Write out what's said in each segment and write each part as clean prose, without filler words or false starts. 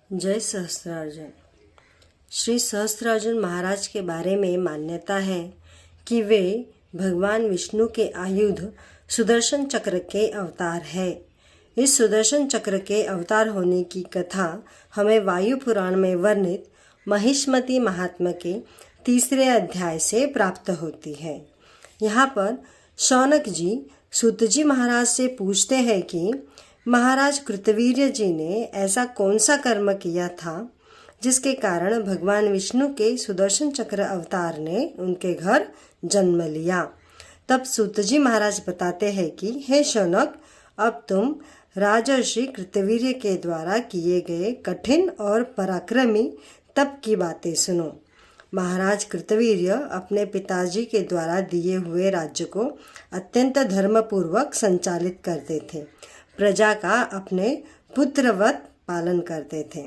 जय सहस्त्रार्जुन। श्री सहस्त्रार्जुन महाराज के बारे में मान्यता है कि वे भगवान विष्णु के आयुध सुदर्शन चक्र के अवतार है। इस सुदर्शन चक्र के अवतार होने की कथा हमें वायु पुराण में वर्णित महिष्मति महात्म्य के 3 अध्याय से प्राप्त होती है। यहाँ पर शौनक जी सूत जी महाराज से पूछते हैं कि महाराज कृतवीर्य जी ने ऐसा कौन सा कर्म किया था जिसके कारण भगवान विष्णु के सुदर्शन चक्र अवतार ने उनके घर जन्म लिया। तब सूत जी महाराज बताते हैं कि हे शौनक, अब तुम राजर्षि कृतवीर्य के द्वारा किए गए कठिन और पराक्रमी तप की बातें सुनो। महाराज कृतवीर्य अपने पिताजी के द्वारा दिए हुए राज्य को अत्यंत धर्मपूर्वक संचालित करते थे, प्रजा का अपने पुत्रवत पालन करते थे।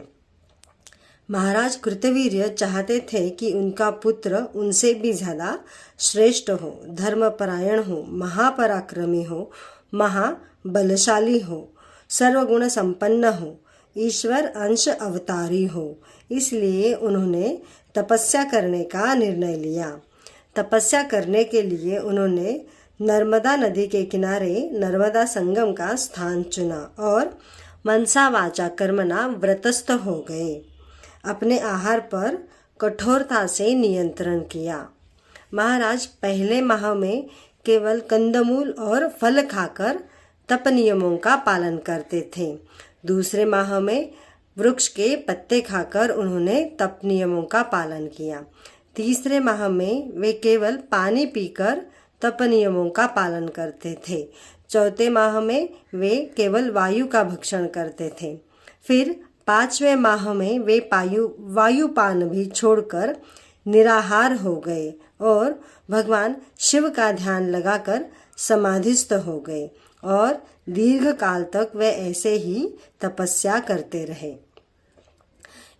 महाराज कृतवीर्य चाहते थे कि उनका पुत्र उनसे भी ज़्यादा श्रेष्ठ हो, धर्मपरायण हो, महापराक्रमी हो, महाबलशाली हो, सर्वगुण संपन्न हो, ईश्वर अंश अवतारी हो। इसलिए उन्होंने तपस्या करने का निर्णय लिया। तपस्या करने के लिए उन्होंने नर्मदा नदी के किनारे नर्मदा संगम का स्थान चुना और मनसा वाचा कर्मणा व्रतस्थ हो गए। अपने आहार पर कठोरता से नियंत्रण किया। महाराज पहले माह में केवल कंदमूल और फल खाकर तप नियमों का पालन करते थे। दूसरे माह में वृक्ष के पत्ते खाकर उन्होंने तप नियमों का पालन किया। तीसरे माह में वे केवल पानी पीकर तप नियमों का पालन करते थे। चौथे माह में वे केवल वायु का भक्षण करते थे। फिर 5वें माह में वे वायुपान भी छोड़कर निराहार हो गए और भगवान शिव का ध्यान लगाकर समाधिस्थ हो गए और दीर्घ काल तक वे ऐसे ही तपस्या करते रहे।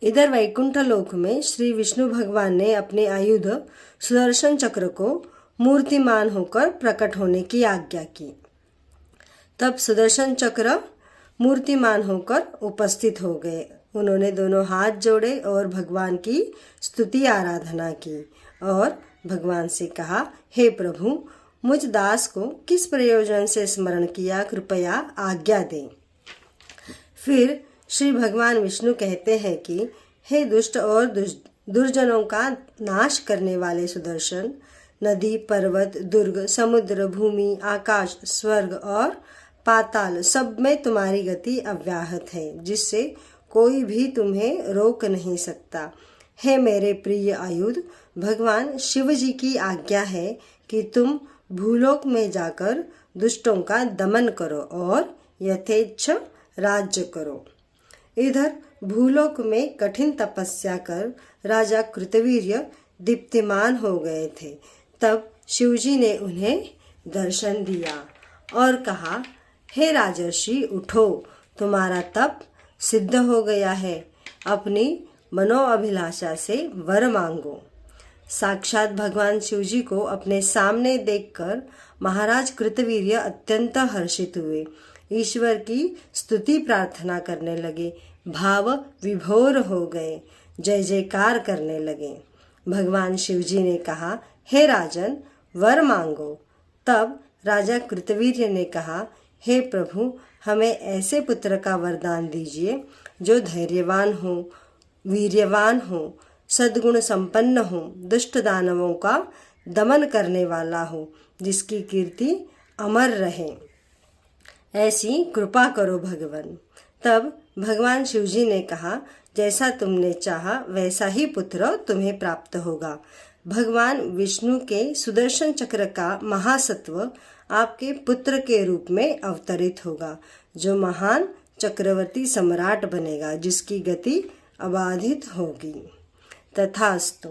इधर वैकुंठ लोक में श्री विष्णु भगवान ने अपने आयुध सुदर्शन चक्र को मूर्तिमान होकर प्रकट होने की आज्ञा की। तब सुदर्शन चक्र मूर्तिमान होकर उपस्थित हो गए। उन्होंने दोनों हाथ जोड़े और भगवान की स्तुति आराधना की और भगवान से कहा, हे प्रभु, मुझ दास को किस प्रयोजन से स्मरण किया, कृपया आज्ञा दें। फिर श्री भगवान विष्णु कहते हैं कि हे दुष्ट और दुर्जनों का नाश करने वाले सुदर्शन, नदी, पर्वत, दुर्ग, समुद्र, भूमि, आकाश, स्वर्ग और पाताल सब में तुम्हारी गति अव्याहत है, जिससे कोई भी तुम्हें रोक नहीं सकता। हे मेरे प्रिय आयुध, भगवान शिव जी की आज्ञा है कि तुम भूलोक में जाकर दुष्टों का दमन करो और यथेच्छ राज्य करो। इधर भूलोक में कठिन तपस्या कर राजा कृतवीर्य दीप्तिमान हो गए थे। तब शिवजी ने उन्हें दर्शन दिया और कहा, हे राजर्षि, उठो, तुम्हारा तप सिद्ध हो गया है, अपनी मनोअभिलाषा से वर मांगो। साक्षात भगवान शिवजी को अपने सामने देखकर महाराज कृतवीर्य अत्यंत हर्षित हुए, ईश्वर की स्तुति प्रार्थना करने लगे, भाव विभोर हो गए, जय जयकार करने लगे। भगवान शिवजी ने कहा, हे राजन, वर मांगो। तब राजा कृतवीर्य ने कहा, हे प्रभु, हमें ऐसे पुत्र का वरदान दीजिए जो धैर्यवान हो, वीर्यवान हो, सद्गुण संपन्न हो, दुष्ट दानवों का दमन करने वाला हो, जिसकी कीर्ति अमर रहे। ऐसी कृपा करो भगवान। तब भगवान शिवजी ने कहा, जैसा तुमने चाहा वैसा ही पुत्र तुम्हें प्राप्त होगा। भगवान विष्णु के सुदर्शन चक्र का महासत्व आपके पुत्र के रूप में अवतरित होगा, जो महान चक्रवर्ती सम्राट बनेगा, जिसकी गति अबाधित होगी। तथास्तु।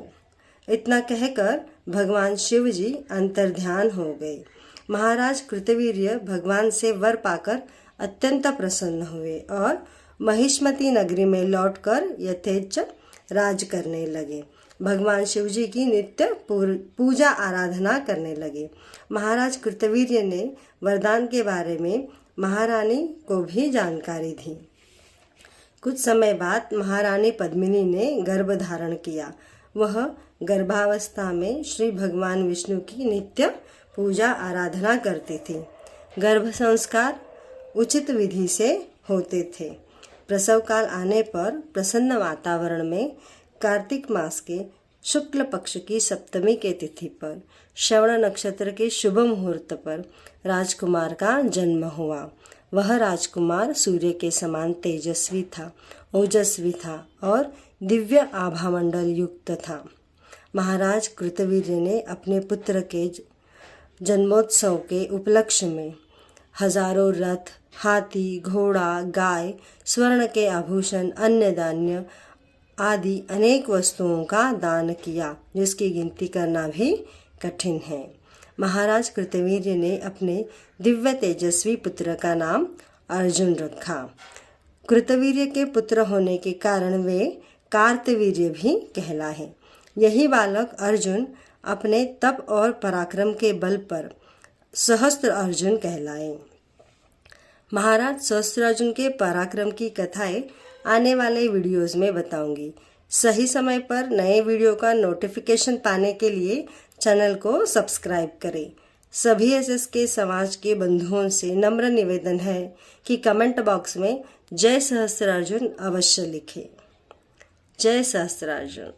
इतना कहकर भगवान शिव जी अंतर्ध्यान हो गए। महाराज कृतवीर्य भगवान से वर पाकर अत्यंत प्रसन्न हुए और महिष्मति नगरी में लौटकर यथेच्छ राज करने लगे। भगवान शिवजी की नित्य पूजा आराधना करने लगे। महाराज कृतवीर्य ने वरदान के बारे में महारानी को भी जानकारी दी। कुछ समय बाद महारानी पद्मिनी ने गर्भ धारण किया। वह गर्भावस्था में श्री भगवान विष्णु की नित्य पूजा आराधना करती थी। गर्भ संस्कार उचित विधि से होते थे। प्रसव काल आने पर प्रसन्न वातावरण में कार्तिक मास के शुक्ल पक्ष की सप्तमी के तिथि पर श्रवण नक्षत्र के शुभ मुहूर्त पर राजकुमार का जन्म हुआ। वह राजकुमार सूर्य के समान तेजस्वी था, ओजस्वी था और दिव्य आभामंडल युक्त था। महाराज कृतवीर्य ने अपने पुत्र के जन्मोत्सव के उपलक्ष्य में हजारों रथ, हाथी, घोड़ा, गाय, स्वर्ण के आभूषण, अन्य धान्य आदि अनेक वस्तुओं का दान किया, जिसकी गिनती करना भी कठिन है। महाराज कृतवीर्य ने अपने दिव्य तेजस्वी पुत्र का नाम अर्जुन रखा। कृतवीर्य के पुत्र होने के कारण वे कार्तवीर्य भी कहलाए। यही बालक अर्जुन अपने तप और पराक्रम के बल पर सहस्त्र अर्जुन कहलाए। महाराज सहस्त्रार्जुन के पराक्रम की कथाएं आने वाले वीडियोस में बताऊंगी। सही समय पर नए वीडियो का नोटिफिकेशन पाने के लिए चैनल को सब्सक्राइब करें। सभी SSK समाज के बंधुओं से नम्र निवेदन है कि कमेंट बॉक्स में जय सहस्त्रार्जुन अवश्य लिखें। जय सहस्त्रार्जुन।